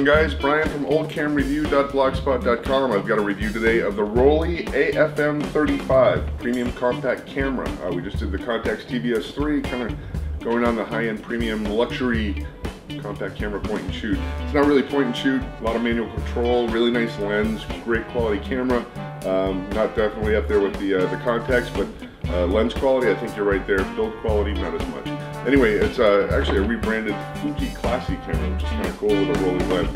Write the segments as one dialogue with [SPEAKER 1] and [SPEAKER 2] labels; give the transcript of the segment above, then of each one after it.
[SPEAKER 1] doing, guys? Brian from oldcamreview.blogspot.com. I've got a review today of the Rollei AFM 35 premium compact camera. We just did the Contax TVS3, kind of going on the high-end premium luxury compact camera point and shoot. It's not really point and shoot, a lot of manual control, really nice lens, great quality camera. Not definitely up there with the Contax, but lens quality, I think you're right there. Build quality, not as much. Anyway, it's actually a rebranded Fuji Classy camera, which is kind of cool with a Rollei lens.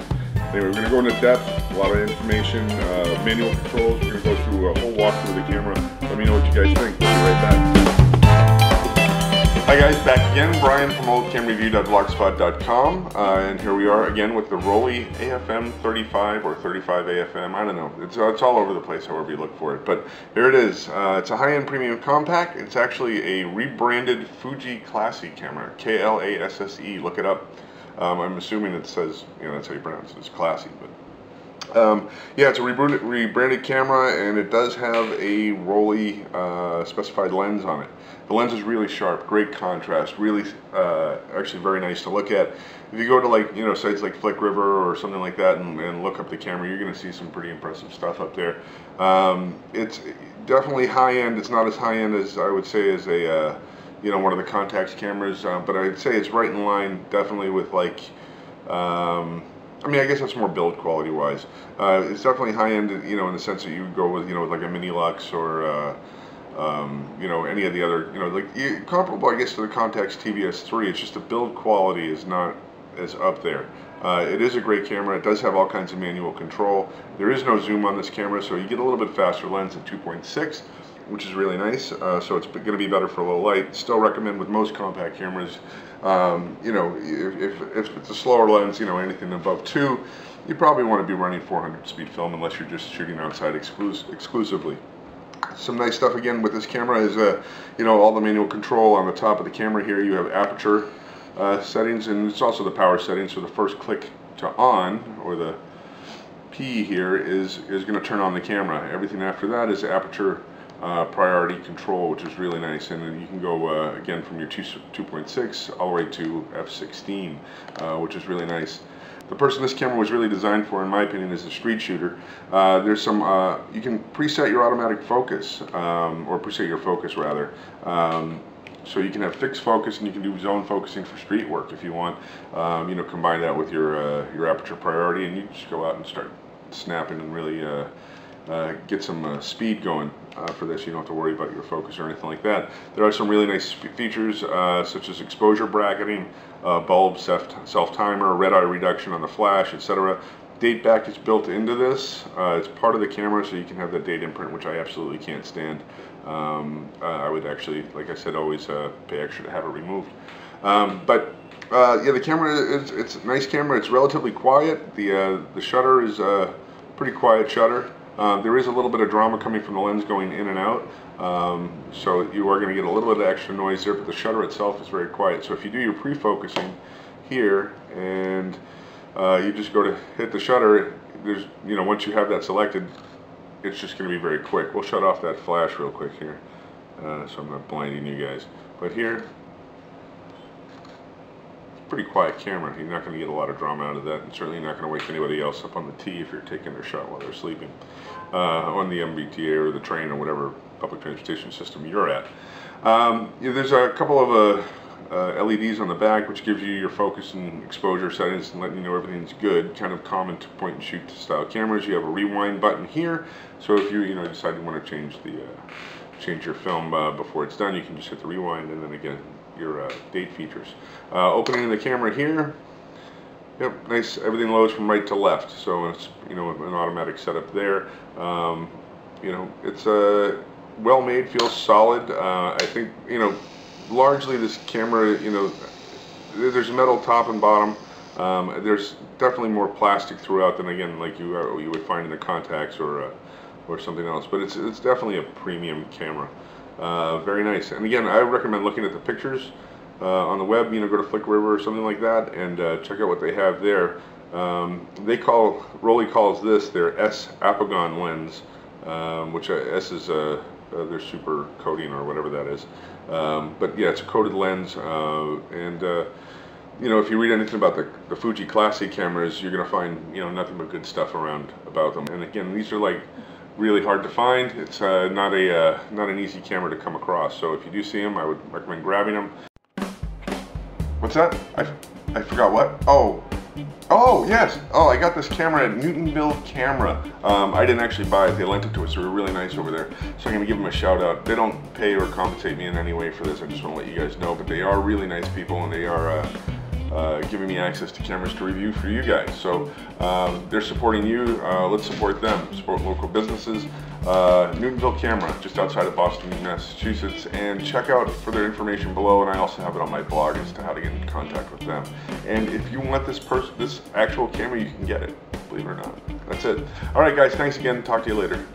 [SPEAKER 1] Anyway, we're going to go into depth, a lot of information, manual controls. We're going to go through a whole walkthrough of the camera. Let me know what you guys think. We'll be right back. Hi guys, back again. Brian from oldcamreview.blogspot.com, and here we are again with the Rollei AFM 35 or 35 AFM. I don't know. It's all over the place, however you look for it. But here it is. It's a high-end premium compact. It's actually a rebranded Fuji Classy camera, K-L-A-S-S-E. Look it up. I'm assuming it says, you know, that's how you pronounce it. It's classy, but. Yeah, it's a rebranded camera, and it does have a Rollei specified lens on it. The lens is really sharp, great contrast, really actually very nice to look at. If you go to, like, you know, sites like Flick River or something like that and look up the camera, you're going to see some pretty impressive stuff up there. It's definitely high end. It's not as high end as I would say as a you know, one of the Contax cameras, but I'd say it's right in line definitely with, like, I mean, I guess that's more build quality wise. It's definitely high end, you know, in the sense that you would go with, you know, like a Mini Lux or, you know, any of the other, you know, like comparable, I guess, to the Contax TVS3. It's just the build quality is not as up there. It is a great camera. It does have all kinds of manual control. There is no zoom on this camera, so you get a little bit faster lens at 2.6. Which is really nice, so it's going to be better for low light. Still recommend with most compact cameras, you know, if it's a slower lens, you know, anything above 2, you probably want to be running 400 speed film unless you're just shooting outside exclusively. Some nice stuff again with this camera is, you know, all the manual control on the top of the camera here. You have aperture settings, and it's also the power settings. So the first click to on, or the P here, is going to turn on the camera. Everything after that is aperture priority control, which is really nice, and then you can go again from your 2.6 all the way to f16, which is really nice. The person this camera was really designed for, in my opinion, is a street shooter. There's some you can preset your automatic focus, or preset your focus rather. So you can have fixed focus, and you can do zone focusing for street work if you want. You know, combine that with your aperture priority, and you just go out and start snapping and really get some speed going for this. You don't have to worry about your focus or anything like that. There are some really nice features such as exposure bracketing, bulb self-timer, red eye reduction on the flash, etc. Date back is built into this. It's part of the camera, so you can have that date imprint, which I absolutely can't stand. I would actually, like I said, always pay extra to have it removed. But yeah, the camera it's a nice camera. It's relatively quiet. The shutter is a pretty quiet shutter. There is a little bit of drama coming from the lens going in and out, so you are going to get a little bit of extra noise there, but the shutter itself is very quiet. So if you do your pre-focusing here and you just go to hit the shutter, there's, you know, once you have that selected, it's just going to be very quick. We'll shut off that flash real quick here, so I'm not blinding you guys. But here, pretty quiet camera. You're not going to get a lot of drama out of that, and certainly not going to wake anybody else up on the T if you're taking their shot while they're sleeping on the MBTA or the train or whatever public transportation system you're at. Yeah, there's a couple of LEDs on the back, which gives you your focus and exposure settings and letting you know everything's good. Kind of common to point and shoot style cameras. You have a rewind button here, so if you decide you want to change your film before it's done, you can just hit the rewind, and then again your date features. Opening the camera here, yep, nice. Everything loads from right to left, so it's, you know, an automatic setup there. You know, it's well made, feels solid. I think, you know, largely this camera, you know, there's metal top and bottom. There's definitely more plastic throughout than, again, like you would find in the Contax or something else. But it's definitely a premium camera. Very nice. And again, I recommend looking at the pictures on the web. You know, go to Flick River or something like that, and check out what they have there. Rollei calls this their S Apagon lens, which S is their super coating or whatever that is. But yeah, it's a coated lens, and you know, if you read anything about the Fuji Classic cameras, you're gonna find, you know, nothing but good stuff around about them. And again, these are like really hard to find. It's not an easy camera to come across. So if you do see them, I would recommend grabbing them. What's that? I forgot what? Oh yes. Oh, I got this camera at Newtonville Camera. I didn't actually buy it. They lent it to us. They were really nice over there. So I'm gonna give them a shout out. They don't pay or compensate me in any way for this. I just want to let you guys know. But they are really nice people, and they are giving me access to cameras to review for you guys. So they're supporting you. Let's support them. Support local businesses. Newtonville Camera, just outside of Boston, Massachusetts. And check out further information below. And I also have it on my blog as to how to get in contact with them. And if you want this actual camera, you can get it. Believe it or not. That's it. All right, guys. Thanks again. Talk to you later.